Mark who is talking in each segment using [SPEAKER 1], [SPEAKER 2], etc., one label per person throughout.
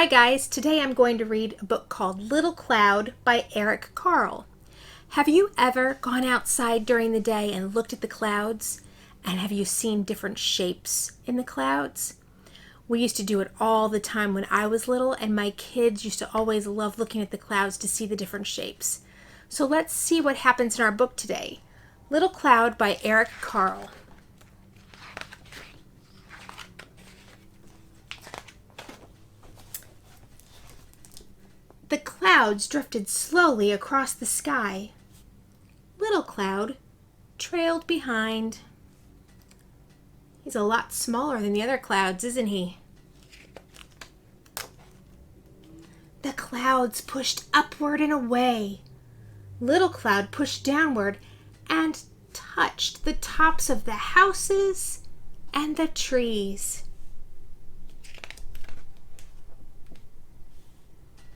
[SPEAKER 1] Hi guys, today I'm going to read a book called Little Cloud by Carle. Have you ever gone outside during the day and looked at the clouds? And have you seen different shapes in the clouds? We used to do it all the time when I was little, and my kids used to always love looking at the clouds to see the different shapes. So let's see what happens in our book today. Little Cloud by Carle. The clouds drifted slowly across the sky. Little Cloud trailed behind. He's a lot smaller than the other clouds, isn't he? The clouds pushed upward and away. Little Cloud pushed downward and touched the tops of the houses and the trees.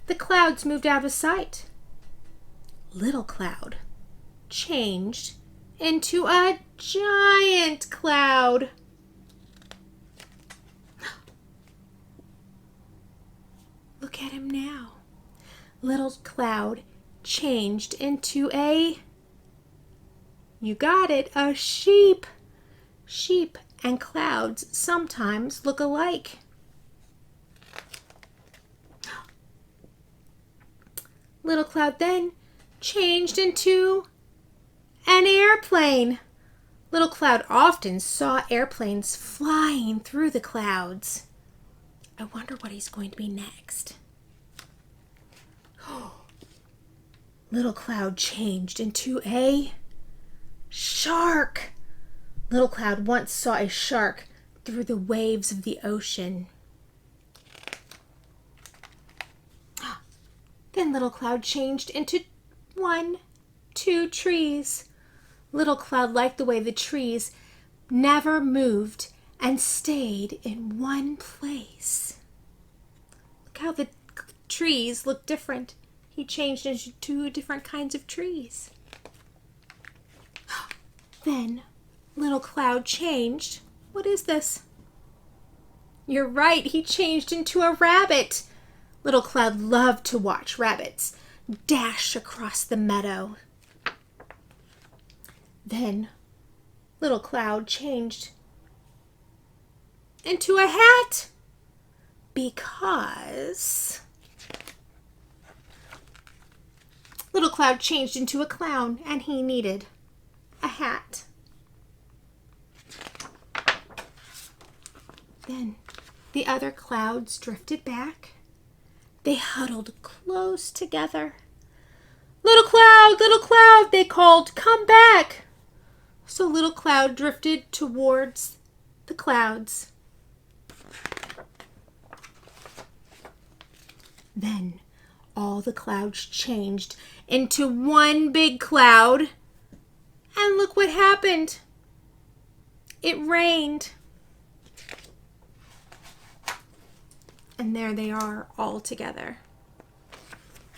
[SPEAKER 1] The clouds moved out of sight. Little Cloud changed into a giant cloud. Look at him now. Little Cloud changed into you got it, a sheep. Sheep and clouds sometimes look alike. Little Cloud then changed into an airplane. Little Cloud often saw airplanes flying through the clouds. I wonder what he's going to be next. Little Cloud changed into a shark. Little Cloud once saw a shark through the waves of the ocean. Then Little Cloud changed into 2 trees. Little Cloud liked the way the trees never moved and stayed in one place. Look how the trees look different. He changed into 2 different kinds of trees. Then Little Cloud changed. What is this? You're right, he changed into a rabbit. Little Cloud loved to watch rabbits dash across the meadow. Then Little Cloud changed into a hat because Little Cloud changed into a clown and he needed a hat. Then the other clouds drifted back. They huddled close together. Little Cloud, they called, come back. So Little Cloud drifted towards the clouds. Then all the clouds changed into one big cloud. And look what happened. It rained. And there they are all together.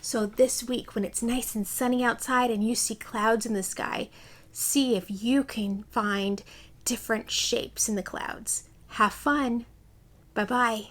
[SPEAKER 1] So this week, when it's nice and sunny outside and you see clouds in the sky, see if you can find different shapes in the clouds. Have fun. Bye-bye.